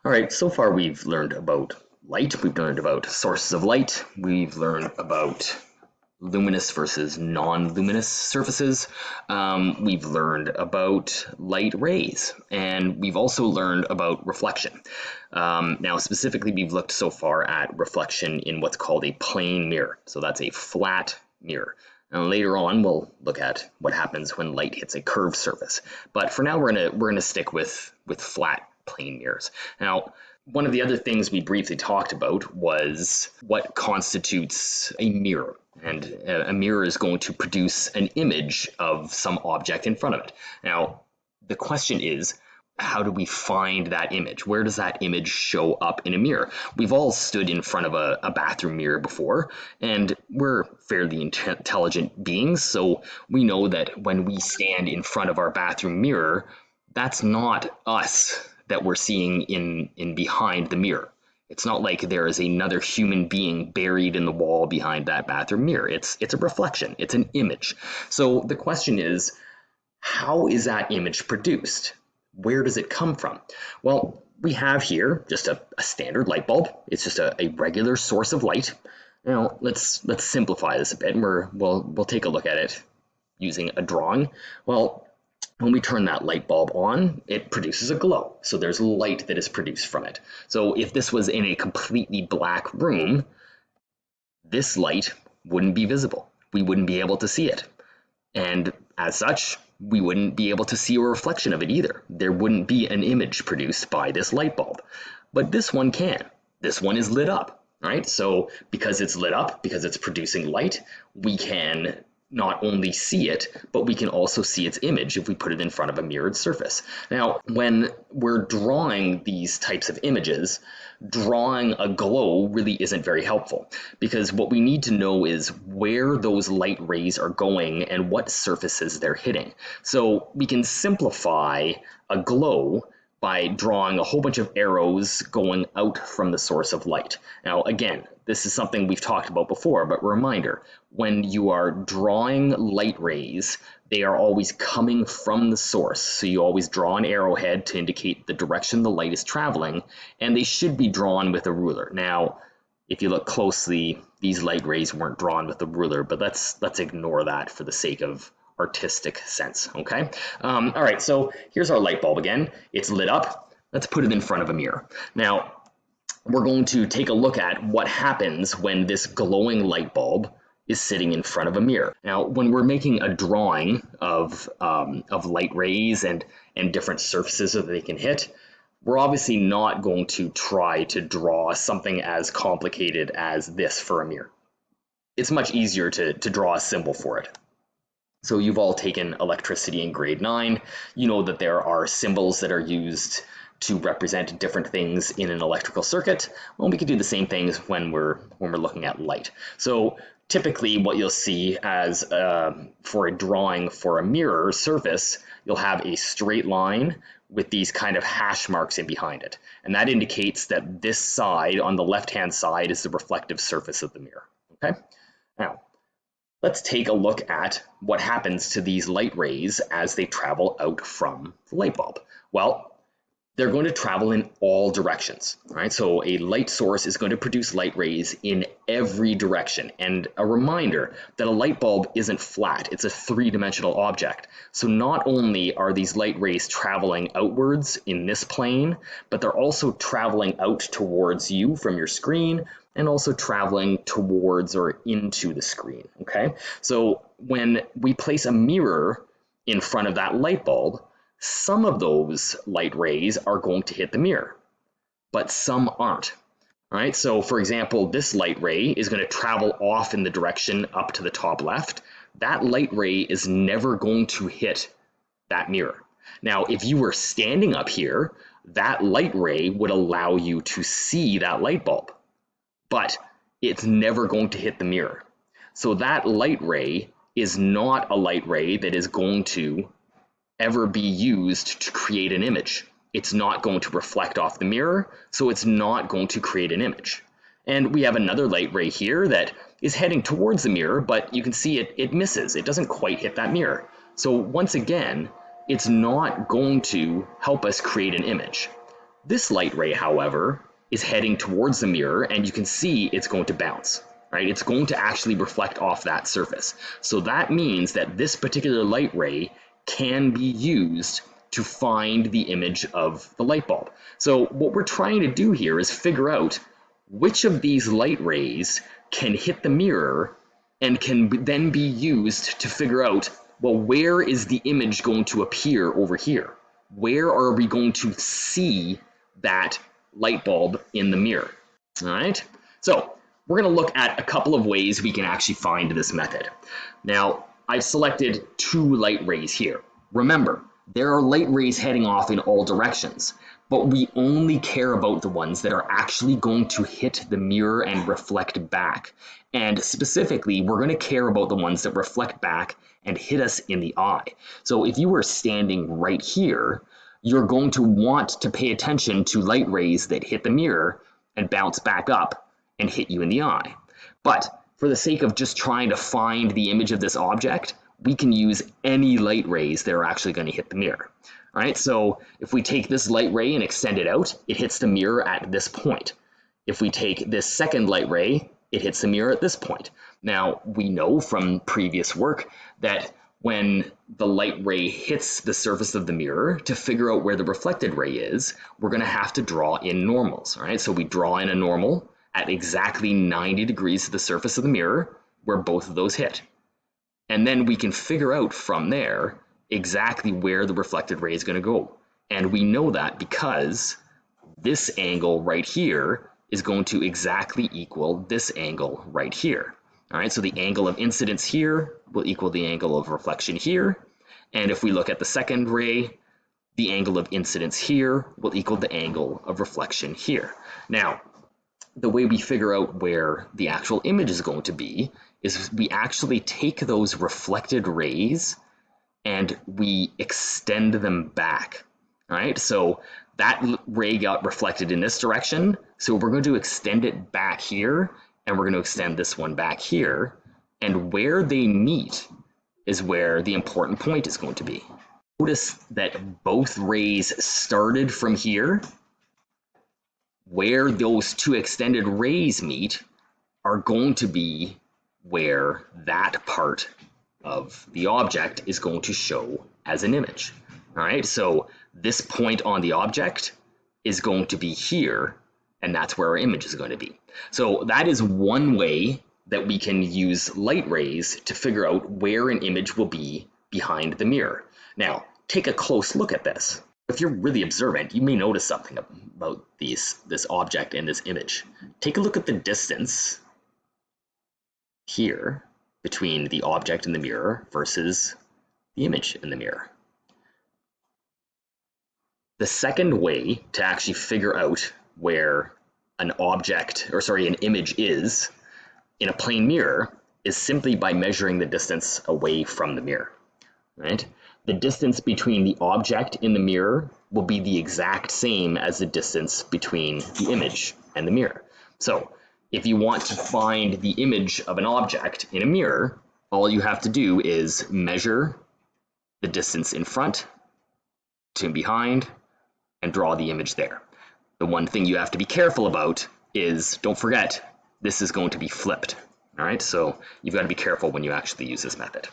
All right, so far we've learned about light, we've learned about sources of light, we've learned about luminous versus non-luminous surfaces. We've learned about light rays, and we've also learned about reflection. Now, specifically, we've looked so far at reflection in what's called a plane mirror. So that's a flat mirror. And later on, we'll look at what happens when light hits a curved surface. But for now, we're gonna stick with flat plane mirrors. Now, one of the other things we briefly talked about was what constitutes a mirror. And a mirror is going to produce an image of some object in front of it. Now, the question is, how do we find that image? Where does that image show up in a mirror? We've all stood in front of a bathroom mirror before, and we're fairly intelligent beings, so we know that when we stand in front of our bathroom mirror, that's not us that we're seeing in behind the mirror. It's not like there is another human being buried in the wall behind that bathroom mirror. It's a reflection. It's an image. So the question is, how is that image produced? Where does it come from? Well, we have here just a standard light bulb. It's just a regular source of light. Now let's simplify this a bit, and we'll take a look at it using a drawing. Well, when we turn that light bulb on, it produces a glow. So there's light that is produced from it. So if this was in a completely black room, this light wouldn't be visible. We wouldn't be able to see it. And as such, we wouldn't be able to see a reflection of it either. There wouldn't be an image produced by this light bulb. But this one can. This one is lit up, right? So because it's lit up, because it's producing light, we can not only see it, but we can also see its image if we put it in front of a mirrored surface. Now, when we're drawing these types of images, drawing a glow really isn't very helpful, because what we need to know is where those light rays are going and what surfaces they're hitting. So we can simplify a glow by drawing a whole bunch of arrows going out from the source of light. Now, again, this is something we've talked about before, but reminder, when you are drawing light rays, they are always coming from the source. So you always draw an arrowhead to indicate the direction the light is traveling, and they should be drawn with a ruler. Now, if you look closely, these light rays weren't drawn with a ruler, but let's ignore that for the sake of artistic sense, okay? All right, so here's our light bulb again. It's lit up. Let's put it in front of a mirror. Now, we're going to take a look at what happens when this glowing light bulb is sitting in front of a mirror. Now, when we're making a drawing of light rays and different surfaces that they can hit, we're obviously not going to try to draw something as complicated as this for a mirror. It's much easier to draw a symbol for it. So you've all taken electricity in grade 9. You know that there are symbols that are used to represent different things in an electrical circuit. Well, we could do the same things when we're looking at light. So typically what you'll see as for a drawing for a mirror surface, you'll have a straight line with these kind of hash marks in behind it. And that indicates that this side on the left-hand side is the reflective surface of the mirror, okay? Now, let's take a look at what happens to these light rays as they travel out from the light bulb. Well, they're going to travel in all directions, right? So a light source is going to produce light rays in every direction. And a reminder that a light bulb isn't flat, it's a three-dimensional object. So not only are these light rays traveling outwards in this plane, but they're also traveling out towards you from your screen, and also traveling towards or into the screen, okay? So when we place a mirror in front of that light bulb, some of those light rays are going to hit the mirror, but some aren't. All right, so for example, this light ray is going to travel off in the direction up to the top left. That light ray is never going to hit that mirror. Now, if you were standing up here, that light ray would allow you to see that light bulb, but it's never going to hit the mirror. So that light ray is not a light ray that is going to ever be used to create an image. It's not going to reflect off the mirror, so it's not going to create an image. And we have another light ray here that is heading towards the mirror, but you can see it misses. It doesn't quite hit that mirror. So once again, it's not going to help us create an image. This light ray, however, is heading towards the mirror, and you can see it's going to bounce, right? It's going to actually reflect off that surface. So that means that this particular light ray can be used to find the image of the light bulb. So what we're trying to do here is figure out which of these light rays can hit the mirror and can then be used to figure out, well, where is the image going to appear over here? Where are we going to see that light bulb in the mirror? All right, so we're going to look at a couple of ways we can actually find this method. Now, I've selected 2 light rays here. Remember, there are light rays heading off in all directions, but we only care about the ones that are actually going to hit the mirror and reflect back. And specifically, we're going to care about the ones that reflect back and hit us in the eye. So if you were standing right here, you're going to want to pay attention to light rays that hit the mirror and bounce back up and hit you in the eye. But for the sake of just trying to find the image of this object, we can use any light rays that are actually going to hit the mirror. All right, so if we take this light ray and extend it out, it hits the mirror at this point. If we take this second light ray, it hits the mirror at this point. Now, we know from previous work that when the light ray hits the surface of the mirror, to figure out where the reflected ray is, we're going to have to draw in normals. All right, so we draw in a normal at exactly 90 degrees to the surface of the mirror where both of those hit. And then we can figure out from there exactly where the reflected ray is going to go. And we know that because this angle right here is going to exactly equal this angle right here. All right, so the angle of incidence here will equal the angle of reflection here. And if we look at the second ray, the angle of incidence here will equal the angle of reflection here. Now, the way we figure out where the actual image is going to be is we actually take those reflected rays and we extend them back. All right, so that ray got reflected in this direction, so we're going to extend it back here, and we're going to extend this one back here, and where they meet is where the important point is going to be. Notice that both rays started from here. Where those 2 extended rays meet are going to be where that part of the object is going to show as an image. All right, so this point on the object is going to be here, and that's where our image is going to be. So that is one way that we can use light rays to figure out where an image will be behind the mirror. Now, take a close look at this. If you're really observant, you may notice something about this object and this image. Take a look at the distance here between the object in the mirror versus the image in the mirror. The second way to actually figure out where an image is in a plane mirror is simply by measuring the distance away from the mirror, right? The distance between the object in the mirror will be the exact same as the distance between the image and the mirror. So if you want to find the image of an object in a mirror, all you have to do is measure the distance in front to behind and draw the image there. The one thing you have to be careful about is, don't forget, this is going to be flipped. All right, so you've got to be careful when you actually use this method.